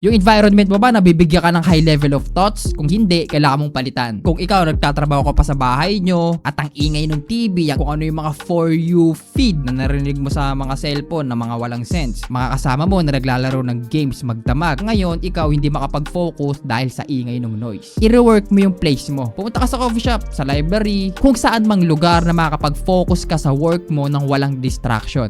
Yung environment mo ba, nabibigyan ka ng high level of thoughts? Kung hindi, kailangan mong palitan. Kung ikaw, nagtatrabaho ka pa sa bahay nyo, at ang ingay ng TV, kung ano yung mga for you feed na narinig mo sa mga cellphone na mga walang sense. Mga kasama mo na naglalaro ng games magdamag. Ngayon, ikaw hindi makapag-focus dahil sa ingay ng noise. I-rework mo yung place mo. Pumunta ka sa coffee shop, sa library, kung saan mang lugar na makapag-focus ka sa work mo nang walang distraction.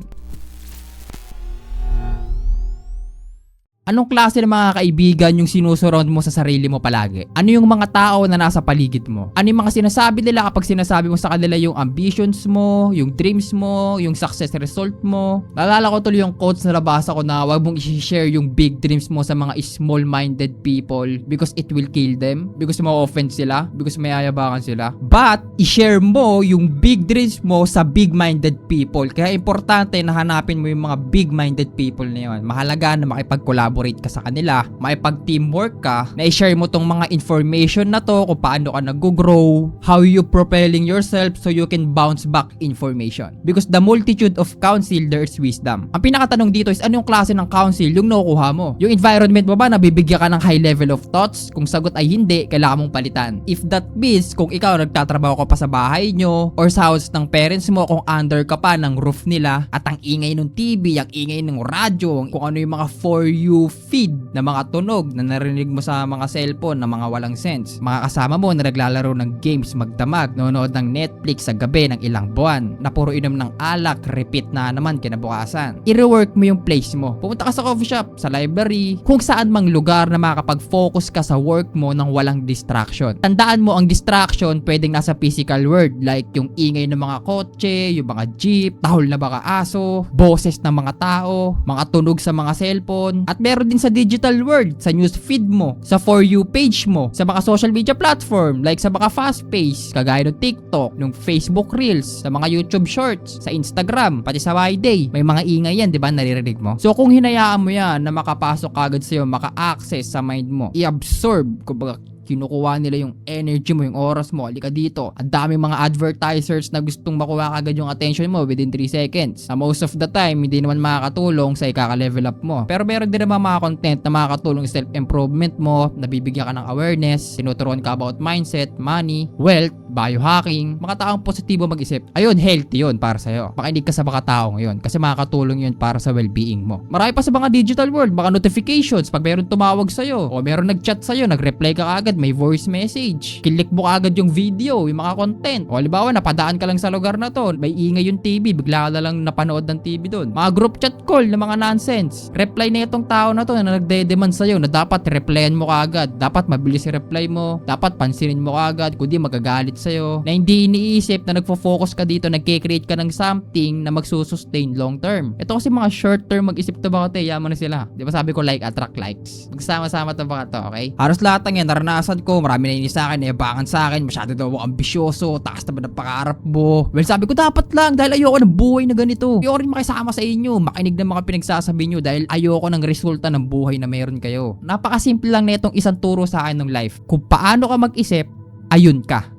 Anong klase ng mga kaibigan yung sinusurround mo sa sarili mo palagi? Ano yung mga tao na nasa paligid mo? Ano yung mga sinasabi nila kapag sinasabi mo sa kanila yung ambitions mo, yung dreams mo, yung success result mo? Naalala ko tuloy yung quotes na nabasa ko na wag mong i-share yung big dreams mo sa mga small-minded people because it will kill them, because ma-offend sila, because mayayabangan sila. But, i-share mo yung big dreams mo sa big-minded people. Kaya importante na hanapin mo yung mga big-minded people na yun. Mahalaga na makipag-collaborate ka sa kanila, makipag-teamwork ka, na i-share mo tong mga information na to kung paano ka nag-grow, how you propelling yourself so you can bounce back information. Because the multitude of counsel, there's wisdom. Ang pinakatanong dito is ano yung klase ng counsel yung nakukuha mo? Yung environment mo ba, nabibigyan ka ng high level of thoughts? Kung sagot ay hindi, kailangan mong palitan. If that means, kung ikaw nagtatrabaho ka pa sa bahay nyo or sa house ng parents mo, kung under ka pa ng roof nila at ang ingay ng TV, ang ingay ng radyo, kung ano yung mga for you feed na mga tunog na narinig mo sa mga cellphone na mga walang sense. Mga kasama mo na naglalaro ng games magdamag, nanonood ng Netflix sa gabi ng ilang buwan, na puro inom ng alak, repeat na naman kinabukasan. I-rework mo yung place mo. Pumunta ka sa coffee shop, sa library, kung saan mang lugar na makakapag-focus ka sa work mo nang walang distraction. Tandaan mo, ang distraction pwedeng nasa physical world, like yung ingay ng mga kotse, yung mga jeep, tahol na baka aso, boses ng mga tao, mga tunog sa mga cellphone, at meron din sa digital world, sa news feed mo, sa For You page mo, sa mga social media platform, like sa mga fast pace, kagaya ng TikTok, ng Facebook Reels, sa mga YouTube Shorts, sa Instagram, pati sa YDay. May mga ingay yan, di ba, naririnig mo? So kung hinayaan mo yan na makapasok agad sa'yo, maka-access sa mind mo, i-absorb, kumbaga, kinukuha nila yung energy mo, yung oras mo, halika dito. Ang daming mga advertisers na gustong makuha agad yung attention mo within 3 seconds. Most of the time, hindi naman makakatulong sa ikaka-level up mo. Pero meron din naman mga content na makakatulong sa self-improvement mo, nabibigyan ka ng awareness, tinuturuan ka about mindset, money, wealth, biohacking, mga taong positibo mag-isip. Ayun, healthy yun para sa'yo. Makinig ka sa mga taong yun kasi makakatulong yun para sa well-being mo. Marami pa sa mga digital world, mga notifications, pag meron tumawag sa'yo o meron nag-chat sa'yo, nag-reply ka agad, may voice message. Click mo agad yung video, yung mga content. O halimbawa, napadaan ka lang sa lugar na to, may ingay yung TV, bigla ka na lang napanood ng TV doon. Mga group chat call na mga nonsense. Reply na itong tao na to na nagde-demand sa'yo na dapat replyan mo kaagad. Dapat mabilis yung reply mo. Dapat pansinin mo kaagad, kundi magagalit sa'yo. Na hindi iniisip na nagfo-focus ka dito, nagke-create ka ng something na magsusustain long term. Ito kasi mga short term mag-isip to ba kate, yaman na sila. Di ba sabi ko like attract likes? Magsama-sama to ba to, okay? Halos lahat ng yan, naranasan ko, marami na inis sa akin, nayabangan sa akin, masyado daw ako ambisyoso, taas na ba ng pangarap mo? Well, sabi ko dapat lang dahil ayoko ng buhay na ganito. Ayoko rin makisama sa inyo, makinig ng mga pinagsasabi nyo dahil ayoko ng resulta ng buhay na meron kayo. Napakasimple lang na itong isang turo sa akin ng life. Kung paano ka mag-isip, ayun ka.